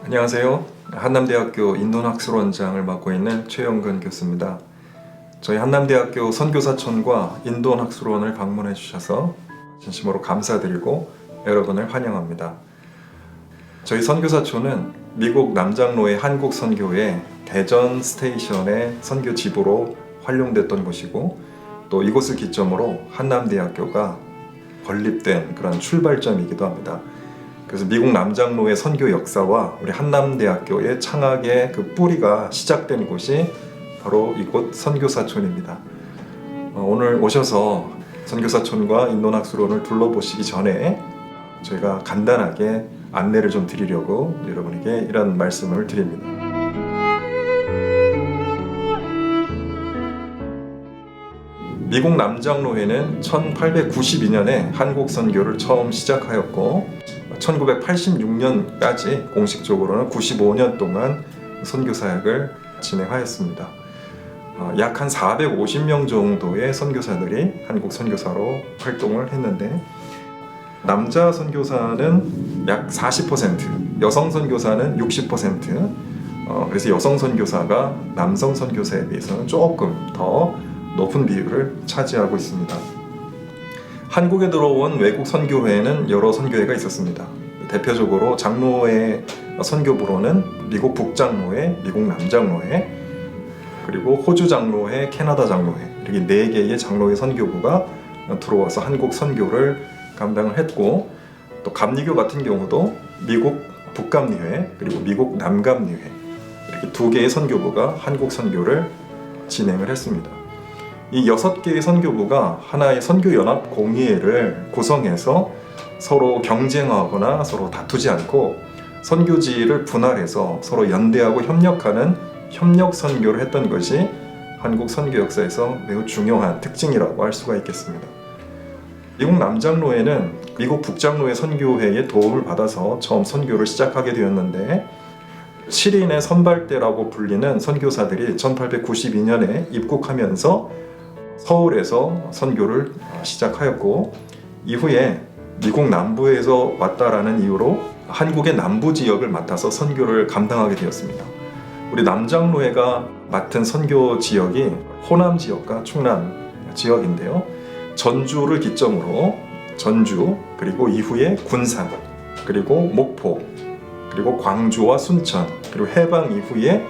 안녕하세요. 한남대학교 인도학술원장을 맡고 있는 최영근 교수입니다. 저희 한남대학교 선교사촌과 인도학술원을 방문해 주셔서 진심으로 감사드리고 여러분을 환영합니다. 저희 선교사촌은 미국 남장로의 한국선교회 대전 스테이션의 선교지부로 활용됐던 곳이고, 또 이곳을 기점으로 한남대학교가 건립된 그런 출발점이기도 합니다. 그래서 미국 남장로의 선교 역사와 우리 한남대학교의 창학의 그 뿌리가 시작된 곳이 바로 이곳 선교사촌입니다. 오늘 오셔서 선교사촌과 인도학술원을 둘러보시기 전에 저희가 간단하게 안내를 좀 드리려고 여러분에게 이런 말씀을 드립니다. 미국 남장로회는 1892년에 한국 선교를 처음 시작하였고 1986년까지 공식적으로는 95년 동안 선교사역을 진행하였습니다. 약 한 450명 정도의 선교사들이 한국 선교사로 활동을 했는데, 남자 선교사는 약 40%, 여성 선교사는 60%, 그래서 여성 선교사가 남성 선교사에 비해서는 조금 더 높은 비율을 차지하고 있습니다. 한국에 들어온 외국 선교회에는 여러 선교회가 있었습니다. 대표적으로 장로회 선교부로는 미국 북장로회, 미국 남장로회, 그리고 호주 장로회, 캐나다 장로회, 이렇게 4개의 장로회 선교부가 들어와서 한국 선교를 감당을 했고, 또 감리교 같은 경우도 미국 북감리회 그리고 미국 남감리회, 이렇게 2개의 선교부가 한국 선교를 진행을 했습니다. 이 6개의 선교부가 하나의 선교연합 공의회를 구성해서 서로 경쟁하거나 서로 다투지 않고 선교지를 분할해서 서로 연대하고 협력하는 협력 선교를 했던 것이 한국 선교 역사에서 매우 중요한 특징이라고 할 수가 있겠습니다. 미국 남장로회는 미국 북장로회 선교회의 도움을 받아서 처음 선교를 시작하게 되었는데, 7인의 선발대라고 불리는 선교사들이 1892년에 입국하면서 서울에서 선교를 시작하였고, 이후에 미국 남부에서 왔다라는 이유로 한국의 남부 지역을 맡아서 선교를 감당하게 되었습니다. 우리 남장로회가 맡은 선교 지역이 호남 지역과 충남 지역인데요. 전주를 기점으로 전주, 그리고 이후에 군산, 그리고 목포, 그리고 광주와 순천, 그리고 해방 이후에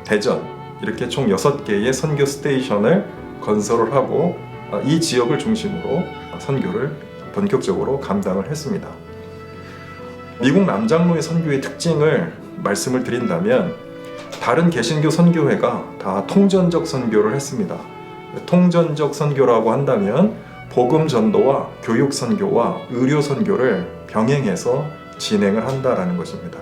대전, 이렇게 총 6개의 선교 스테이션을 건설을 하고 이 지역을 중심으로 선교를 본격적으로 감당을 했습니다. 미국 남장로의 선교의 특징을 말씀을 드린다면, 다른 개신교 선교회가 다 통전적 선교를 했습니다. 통전적 선교라고 한다면 복음 전도와 교육 선교와 의료 선교를 병행해서 진행을 한다라는 것입니다.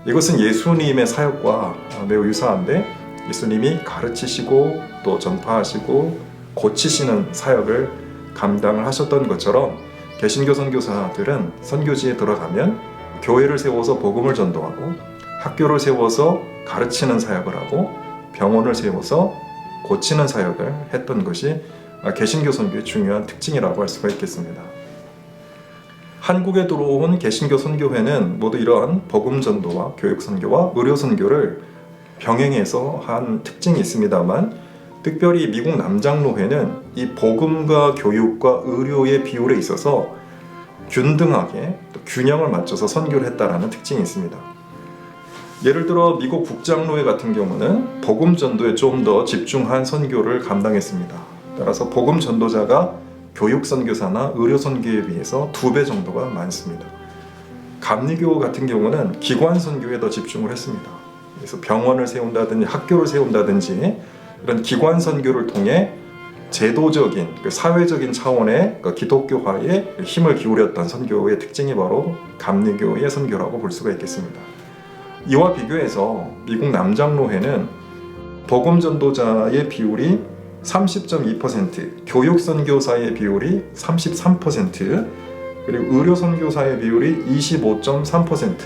이것은 예수님의 사역과 매우 유사한데, 예수님이 가르치시고 또 전파하시고 고치시는 사역을 감당을 하셨던 것처럼, 개신교 선교사들은 선교지에 들어가면 교회를 세워서 복음을 전도하고, 학교를 세워서 가르치는 사역을 하고, 병원을 세워서 고치는 사역을 했던 것이 개신교 선교의 중요한 특징이라고 할 수가 있겠습니다. 한국에 들어온 개신교 선교회는 모두 이러한 복음 전도와 교육 선교와 의료 선교를 병행해서 한 특징이 있습니다만, 특별히 미국 남장로회는 이 복음과 교육과 의료의 비율에 있어서 균등하게 또 균형을 맞춰서 선교를 했다라는 특징이 있습니다. 예를 들어 미국 북장로회 같은 경우는 복음 전도에 좀 더 집중한 선교를 감당했습니다. 따라서 복음 전도자가 교육 선교사나 의료 선교에 비해서 2배 정도가 많습니다. 감리교 같은 경우는 기관 선교에 더 집중을 했습니다. 그래서 병원을 세운다든지 학교를 세운다든지 이런 기관 선교를 통해 제도적인, 사회적인 차원의 기독교화에 힘을 기울였던 선교의 특징이 바로 감리교의 선교라고 볼 수가 있겠습니다. 이와 비교해서 미국 남장로회는 복음 전도자의 비율이 30.2%, 교육 선교사의 비율이 33%, 그리고 의료 선교사의 비율이 25.3%,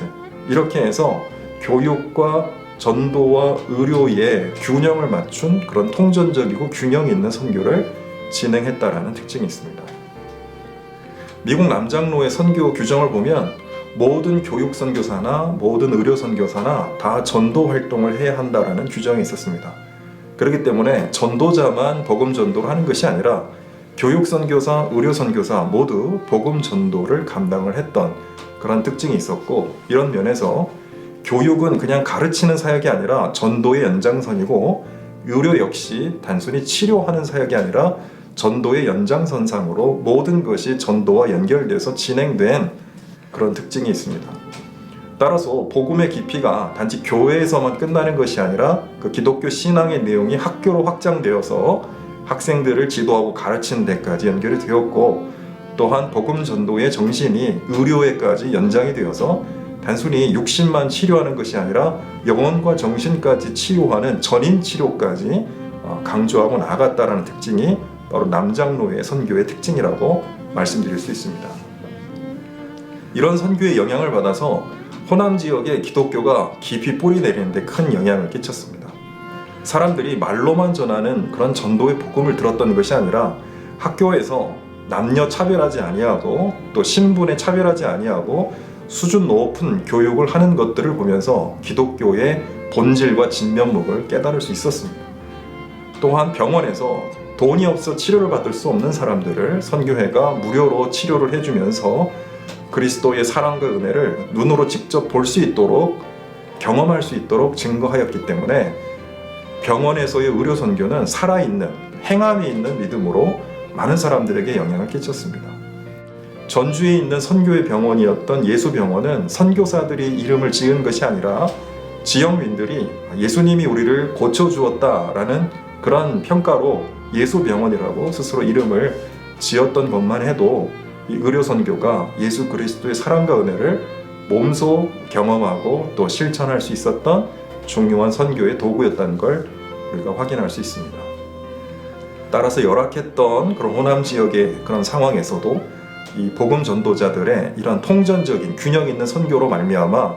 이렇게 해서 교육과 전도와 의료의 균형을 맞춘 그런 통전적이고 균형 있는 선교를 진행했다라는 특징이 있습니다. 미국 남장로의 선교 규정을 보면 모든 교육 선교사나 모든 의료 선교사나 다 전도 활동을 해야 한다라는 규정이 있었습니다. 그렇기 때문에 전도자만 복음 전도를 하는 것이 아니라 교육 선교사, 의료 선교사 모두 복음 전도를 감당을 했던 그런 특징이 있었고, 이런 면에서 교육은 그냥 가르치는 사역이 아니라 전도의 연장선이고, 의료 역시 단순히 치료하는 사역이 아니라 전도의 연장선상으로 모든 것이 전도와 연결돼서 진행된 그런 특징이 있습니다. 따라서 복음의 깊이가 단지 교회에서만 끝나는 것이 아니라 그 기독교 신앙의 내용이 학교로 확장되어서 학생들을 지도하고 가르치는 데까지 연결이 되었고, 또한 복음 전도의 정신이 의료에까지 연장이 되어서 단순히 육신만 치료하는 것이 아니라 영혼과 정신까지 치유하는 전인 치료까지 강조하고 나아갔다라는 특징이 바로 남장로의 선교의 특징이라고 말씀드릴 수 있습니다. 이런 선교의 영향을 받아서 호남 지역의 기독교가 깊이 뿌리 내리는 데 큰 영향을 끼쳤습니다. 사람들이 말로만 전하는 그런 전도의 복음을 들었던 것이 아니라 학교에서 남녀 차별하지 아니하고 또 신분에 차별하지 아니하고 수준 높은 교육을 하는 것들을 보면서 기독교의 본질과 진면목을 깨달을 수 있었습니다. 또한 병원에서 돈이 없어 치료를 받을 수 없는 사람들을 선교회가 무료로 치료를 해주면서 그리스도의 사랑과 은혜를 눈으로 직접 볼 수 있도록, 경험할 수 있도록 증거하였기 때문에 병원에서의 의료 선교는 살아있는, 행함이 있는 믿음으로 많은 사람들에게 영향을 끼쳤습니다. 전주에 있는 선교의 병원이었던 예수병원은 선교사들이 이름을 지은 것이 아니라 지역민들이 예수님이 우리를 고쳐주었다라는 그런 평가로 예수병원이라고 스스로 이름을 지었던 것만 해도 이 의료 선교가 예수 그리스도의 사랑과 은혜를 몸소 경험하고 또 실천할 수 있었던 중요한 선교의 도구였다는 걸 우리가 확인할 수 있습니다. 따라서 열악했던 그런 호남 지역의 그런 상황에서도 이 복음 전도자들의 이런 통전적인 균형 있는 선교로 말미암아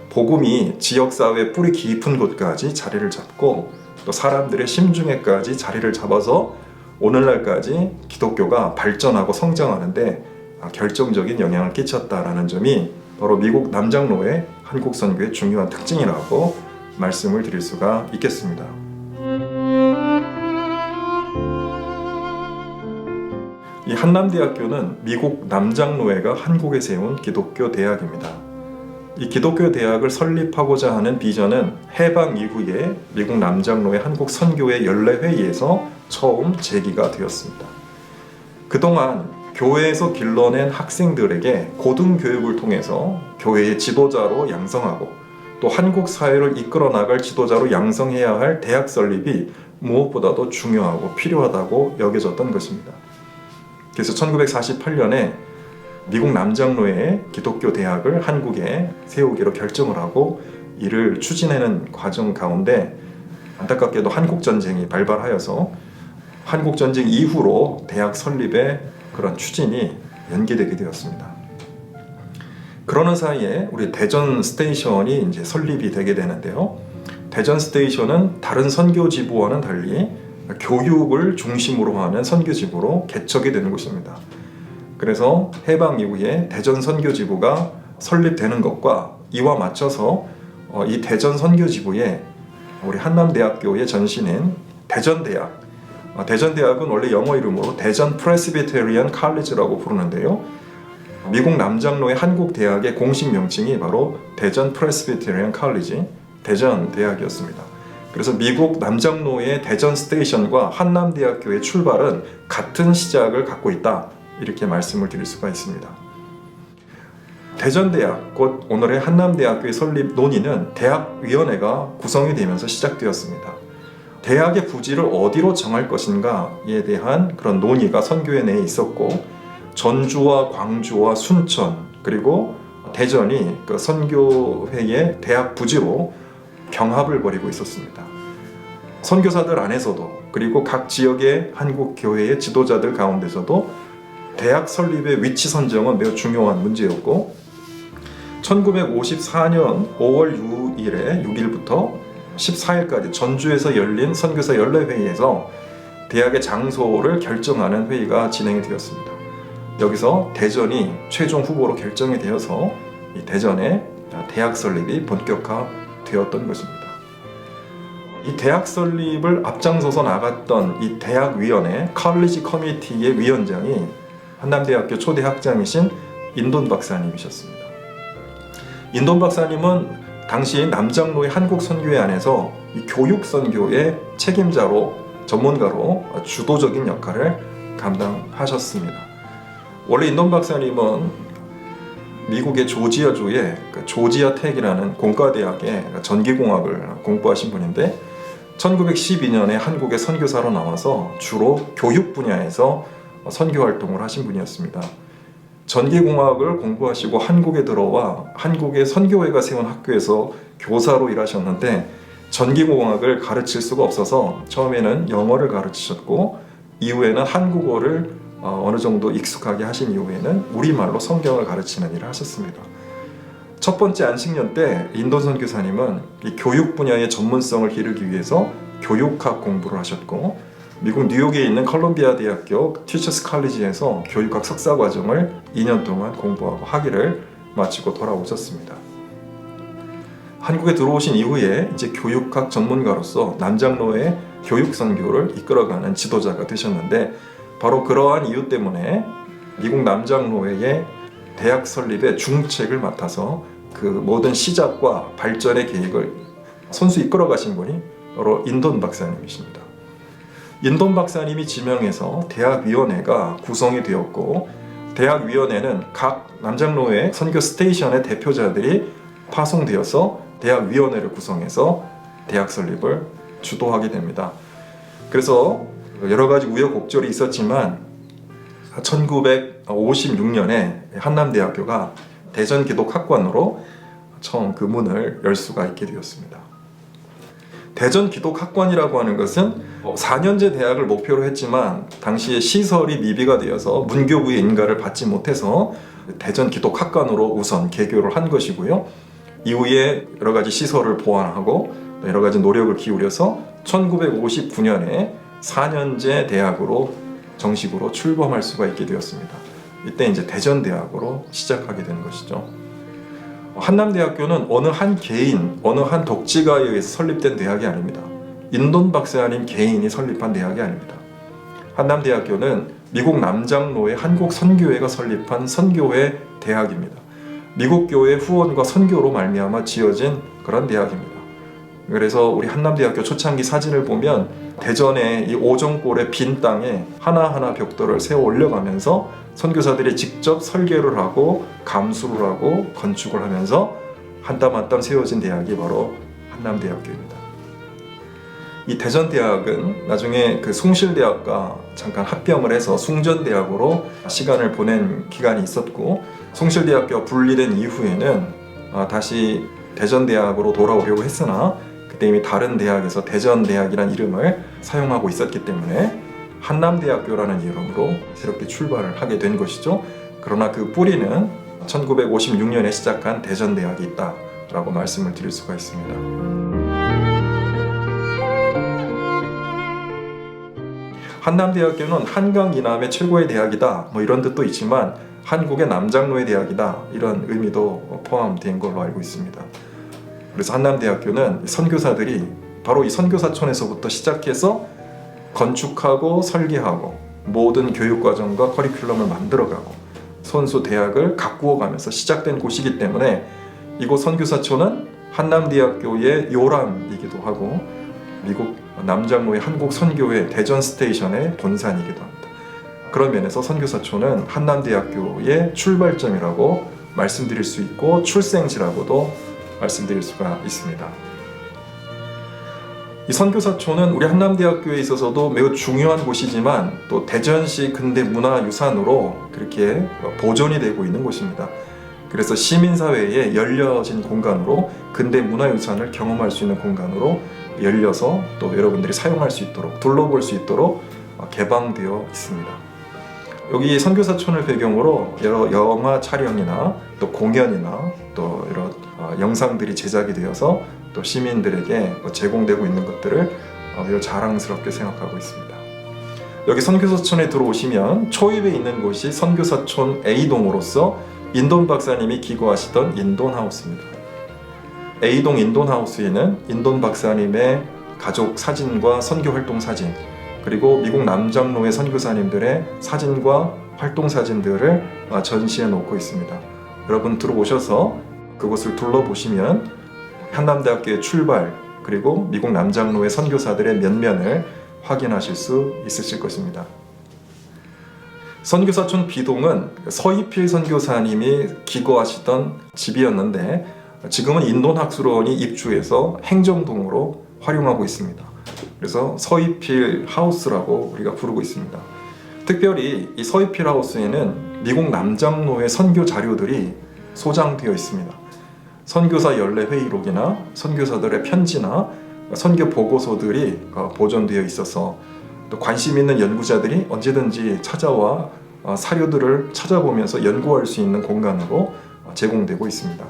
복음이 지역사회 뿌리 깊은 곳까지 자리를 잡고 또 사람들의 심중에까지 자리를 잡아서 오늘날까지 기독교가 발전하고 성장하는데 결정적인 영향을 끼쳤다라는 점이 바로 미국 남장로의 한국 선교의 중요한 특징이라고 말씀을 드릴 수가 있겠습니다. 이 한남대학교는 미국 남장로회가 한국에 세운 기독교 대학입니다. 이 기독교 대학을 설립하고자 하는 비전은 해방 이후에 미국 남장로회 한국 선교회 연례회의에서 처음 제기가 되었습니다. 그동안 교회에서 길러낸 학생들에게 고등교육을 통해서 교회의 지도자로 양성하고 또 한국 사회를 이끌어 나갈 지도자로 양성해야 할 대학 설립이 무엇보다도 중요하고 필요하다고 여겨졌던 것입니다. 그래서 1948년에 미국 남장로의 기독교 대학을 한국에 세우기로 결정을 하고 이를 추진하는 과정 가운데 안타깝게도 한국전쟁이 발발하여서 한국전쟁 이후로 대학 설립의 그런 추진이 연기되게 되었습니다. 그러는 사이에 우리 대전 스테이션이 이제 설립이 되게 되는데요. 대전 스테이션은 다른 선교지부와는 달리 교육을 중심으로 하는 선교지부로 개척이 되는 곳입니다. 그래서 해방 이후에 대전 선교지부가 설립되는 것과 이와 맞춰서 이 대전 선교지부에 우리 한남대학교의 전신인 대전대학, 대전대학은 원래 영어 이름으로 대전 프레스비테리안 칼리지라고 부르는데요. 미국 남장로의 한국대학의 공식 명칭이 바로 대전 프레스비테리안 칼리지, 대전대학이었습니다. 그래서 미국 남장로의 대전 스테이션과 한남대학교의 출발은 같은 시작을 갖고 있다, 이렇게 말씀을 드릴 수가 있습니다. 대전대학, 곧 오늘의 한남대학교의 설립 논의는 대학위원회가 구성이 되면서 시작되었습니다. 대학의 부지를 어디로 정할 것인가에 대한 그런 논의가 선교회 내에 있었고, 전주와 광주와 순천 그리고 대전이 그 선교회의 대학 부지로 경합을 벌이고 있었습니다. 선교사들 안에서도 그리고 각 지역의 한국 교회의 지도자들 가운데서도 대학 설립의 위치 선정은 매우 중요한 문제였고, 1954년 5월 6일부터 14일까지 전주에서 열린 선교사 연례회의에서 대학의 장소를 결정하는 회의가 진행이 되었습니다. 여기서 대전이 최종 후보로 결정이 되어서 이 대전의 대학 설립이 본격화되었던 것입니다. 이 대학 설립을 앞장서서 나갔던 이 대학위원회 컬리지 커미티의 위원장이 한남대학교 초대 학장이신 인돈 박사님이셨습니다. 인돈 박사님은 당시 남장로의 한국선교회 안에서 이 교육선교의 책임자로 전문가로 주도적인 역할을 감당하셨습니다. 원래 인돈 박사님은 미국의 조지아주의 조지아 텍이라는 공과대학의 전기공학을 공부하신 분인데 1912년에 한국에 선교사로 나와서 주로 교육 분야에서 선교 활동을 하신 분이었습니다. 전기공학을 공부하시고 한국에 들어와 한국의 선교회가 세운 학교에서 교사로 일하셨는데 전기공학을 가르칠 수가 없어서 처음에는 영어를 가르치셨고 이후에는 한국어를 어느 정도 익숙하게 하신 이후에는 우리말로 성경을 가르치는 일을 하셨습니다. 첫 번째 안식년 때 인도 선교사님은 이 교육 분야의 전문성을 기르기 위해서 교육학 공부를 하셨고 미국 뉴욕에 있는 컬럼비아 대학교 티처스 칼리지에서 교육학 석사 과정을 2년 동안 공부하고 학위를 마치고 돌아오셨습니다. 한국에 들어오신 이후에 이제 교육학 전문가로서 남장로의 교육 선교를 이끌어가는 지도자가 되셨는데 바로 그러한 이유 때문에 미국 남장로회의 대학 설립의 중책을 맡아서 그 모든 시작과 발전의 계획을 손수 이끌어 가신 분이 바로 인돈 박사님이십니다. 인돈 박사님이 지명해서 대학위원회가 구성이 되었고 대학위원회는 각 남장로회 선교 스테이션의 대표자들이 파송되어서 대학위원회를 구성해서 대학 설립을 주도하게 됩니다. 그래서 여러 가지 우여곡절이 있었지만 1956년에 한남대학교가 대전기독학관으로 처음 그 문을 열 수가 있게 되었습니다. 대전기독학관이라고 하는 것은 4년제 대학을 목표로 했지만 당시에 시설이 미비가 되어서 문교부의 인가를 받지 못해서 대전기독학관으로 우선 개교를 한 것이고요. 이후에 여러 가지 시설을 보완하고 여러 가지 노력을 기울여서 1959년에 4년제 대학으로 정식으로 출범할 수가 있게 되었습니다. 이때 이제 대전대학으로 시작하게 된 것이죠. 한남대학교는 어느 한 개인, 어느 한 독지가에 의해서 설립된 대학이 아닙니다. 인돈 박사님 개인이 설립한 대학이 아닙니다. 한남대학교는 미국 남장로의 한국선교회가 설립한 선교회 대학입니다. 미국 교회 후원과 선교로 말미암아 지어진 그런 대학입니다. 그래서 우리 한남대학교 초창기 사진을 보면 대전의 이 오정골의 빈 땅에 하나하나 벽돌을 세워 올려가면서 선교사들이 직접 설계를 하고 감수를 하고 건축을 하면서 한 땀 한 땀 세워진 대학이 바로 한남대학교입니다. 이 대전대학은 나중에 그 숭실대학과 잠깐 합병을 해서 숭전대학으로 시간을 보낸 기간이 있었고 숭실대학교가 분리된 이후에는 다시 대전대학으로 돌아오려고 했으나 그때 이미 다른 대학에서 대전대학이라는 이름을 사용하고 있었기 때문에 한남대학교라는 이름으로 새롭게 출발을 하게 된 것이죠. 그러나 그 뿌리는 1956년에 시작한 대전대학이 있다라고 말씀을 드릴 수가 있습니다. 한남대학교는 한강 이남의 최고의 대학이다 이런 뜻도 있지만 한국의 남장로의 대학이다 이런 의미도 포함된 걸로 알고 있습니다. 그래서 한남대학교는 선교사들이 바로 이 선교사촌에서부터 시작해서 건축하고 설계하고 모든 교육과정과 커리큘럼을 만들어가고 선수 대학을 가꾸어가면서 시작된 곳이기 때문에 이곳 선교사촌은 한남대학교의 요람이기도 하고 미국 남장로의 한국선교회 대전 스테이션의 본산이기도 합니다. 그런 면에서 선교사촌은 한남대학교의 출발점이라고 말씀드릴 수 있고 출생지라고도 말씀드릴 수가 있습니다. 이 선교사촌은 우리 한남대학교에 있어서도 매우 중요한 곳이지만 또 대전시 근대 문화유산으로 그렇게 보존이 되고 있는 곳입니다. 그래서 시민사회에 열려진 공간으로 근대 문화유산을 경험할 수 있는 공간으로 열려서 또 여러분들이 사용할 수 있도록 둘러볼 수 있도록 개방되어 있습니다. 여기 선교사촌을 배경으로 여러 영화 촬영이나 또 공연이나 또 이런 영상들이 제작이 되어서 또 시민들에게 제공되고 있는 것들을 매우 자랑스럽게 생각하고 있습니다. 여기 선교사촌에 들어오시면 초입에 있는 곳이 선교사촌 A동으로서 인돈 박사님이 기거하시던 인돈하우스입니다. A동 인돈하우스에는 인돈 박사님의 가족 사진과 선교활동 사진, 그리고 미국 남장로의 선교사님들의 사진과 활동 사진들을 전시해 놓고 있습니다. 여러분 들어오셔서 그곳을 둘러보시면 한남대학교의 출발, 그리고 미국 남장로의 선교사들의 면면을 확인하실 수 있으실 것입니다. 선교사촌 B동은 서희필 선교사님이 기거하시던 집이었는데 지금은 인돈학술원이 입주해서 행정동으로 활용하고 있습니다. 그래서 서희필 하우스라고 우리가 부르고 있습니다. 특별히 이 서희필 하우스에는 미국 남장로의 선교 자료들이 소장되어 있습니다. 선교사 연례 회의록이나 선교사들의 편지나 선교 보고서들이 보존되어 있어서 또 관심 있는 연구자들이 언제든지 찾아와 사료들을 찾아보면서 연구할 수 있는 공간으로 제공되고 있습니다.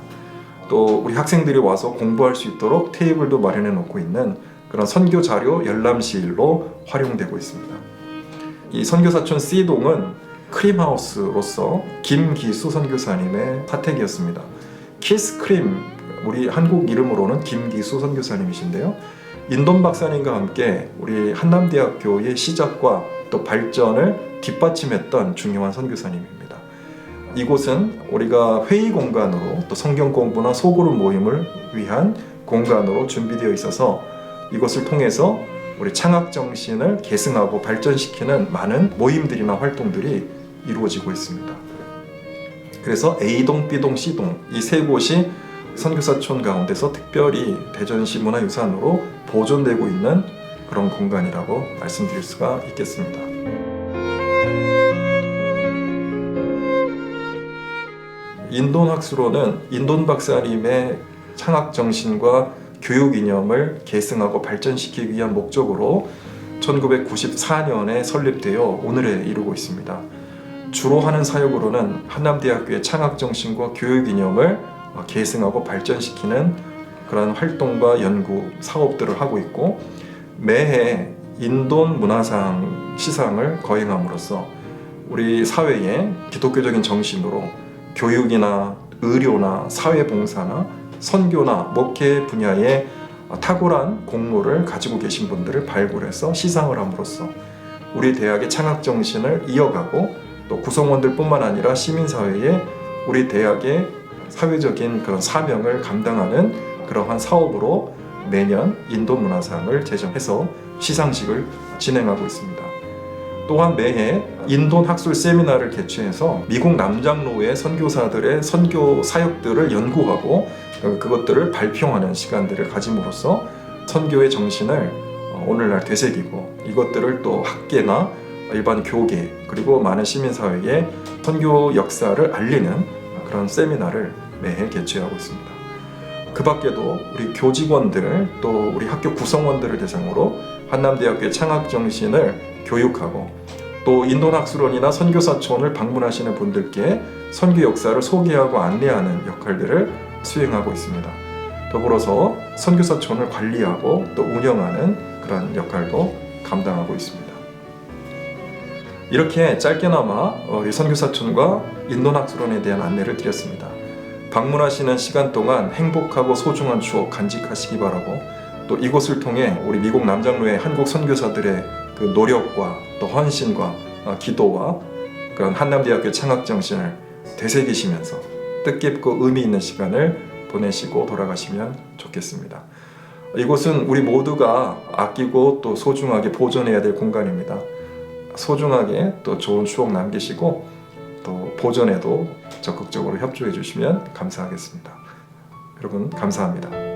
또 우리 학생들이 와서 공부할 수 있도록 테이블도 마련해 놓고 있는 그런 선교 자료 열람실로 활용되고 있습니다. 이 선교사촌 C동은 크림하우스로서 김기수 선교사님의 사택이었습니다. 키스크림, 우리 한국 이름으로는 김기수 선교사님이신데요. 인돈 박사님과 함께 우리 한남대학교의 시작과 또 발전을 뒷받침했던 중요한 선교사님입니다. 이곳은 우리가 회의 공간으로 또 성경 공부나 소그룹 모임을 위한 공간으로 준비되어 있어서 이것을 통해서 우리 창학 정신을 계승하고 발전시키는 많은 모임들이나 활동들이 이루어지고 있습니다. 그래서 A동, B동, C동 이 세 곳이 선교사촌 가운데서 특별히 대전시 문화유산으로 보존되고 있는 그런 공간이라고 말씀드릴 수가 있겠습니다. 인돈학술원은 인돈 박사님의 창학 정신과 교육 이념을 계승하고 발전시키기 위한 목적으로 1994년에 설립되어 오늘에 이르고 있습니다. 주로 하는 사역으로는 한남대학교의 창학 정신과 교육 이념을 계승하고 발전시키는 그런 활동과 연구 사업들을 하고 있고, 매해 인돈 문화상 시상을 거행함으로써 우리 사회의 기독교적인 정신으로 교육이나 의료나 사회봉사나 선교나 목회 분야에 탁월한 공로를 가지고 계신 분들을 발굴해서 시상을 함으로써 우리 대학의 창학 정신을 이어가고 또 구성원들뿐만 아니라 시민사회에 우리 대학의 사회적인 그런 사명을 감당하는 그러한 사업으로 매년 인돈 문화상을 제정해서 시상식을 진행하고 있습니다. 또한 매해 인돈 학술 세미나를 개최해서 미국 남장로의 선교사들의 선교 사역들을 연구하고 그것들을 발표하는 시간들을 가짐으로써 선교의 정신을 오늘날 되새기고 이것들을 또 학계나 일반 교계 그리고 많은 시민사회에 선교 역사를 알리는 그런 세미나를 매해 개최하고 있습니다. 그 밖에도 우리 교직원들 또 우리 학교 구성원들을 대상으로 한남대학교의 창학정신을 교육하고 또 인돈학술원이나 선교사촌을 방문하시는 분들께 선교 역사를 소개하고 안내하는 역할들을 수행하고 있습니다. 더불어서 선교사촌을 관리하고 또 운영하는 그런 역할도 감당하고 있습니다. 이렇게 짧게나마 이 선교사촌과 인돈학술원에 대한 안내를 드렸습니다. 방문하시는 시간 동안 행복하고 소중한 추억 간직하시기 바라고, 또 이곳을 통해 우리 미국 남장로의 한국 선교사들의 그 노력과 또 헌신과 기도와 그런 한남대학교 창학정신을 되새기시면서 뜻깊고 의미 있는 시간을 보내시고 돌아가시면 좋겠습니다. 이곳은 우리 모두가 아끼고 또 소중하게 보존해야 될 공간입니다. 소중하게 또 좋은 추억 남기시고 또 보존에도 적극적으로 협조해 주시면 감사하겠습니다. 여러분 감사합니다.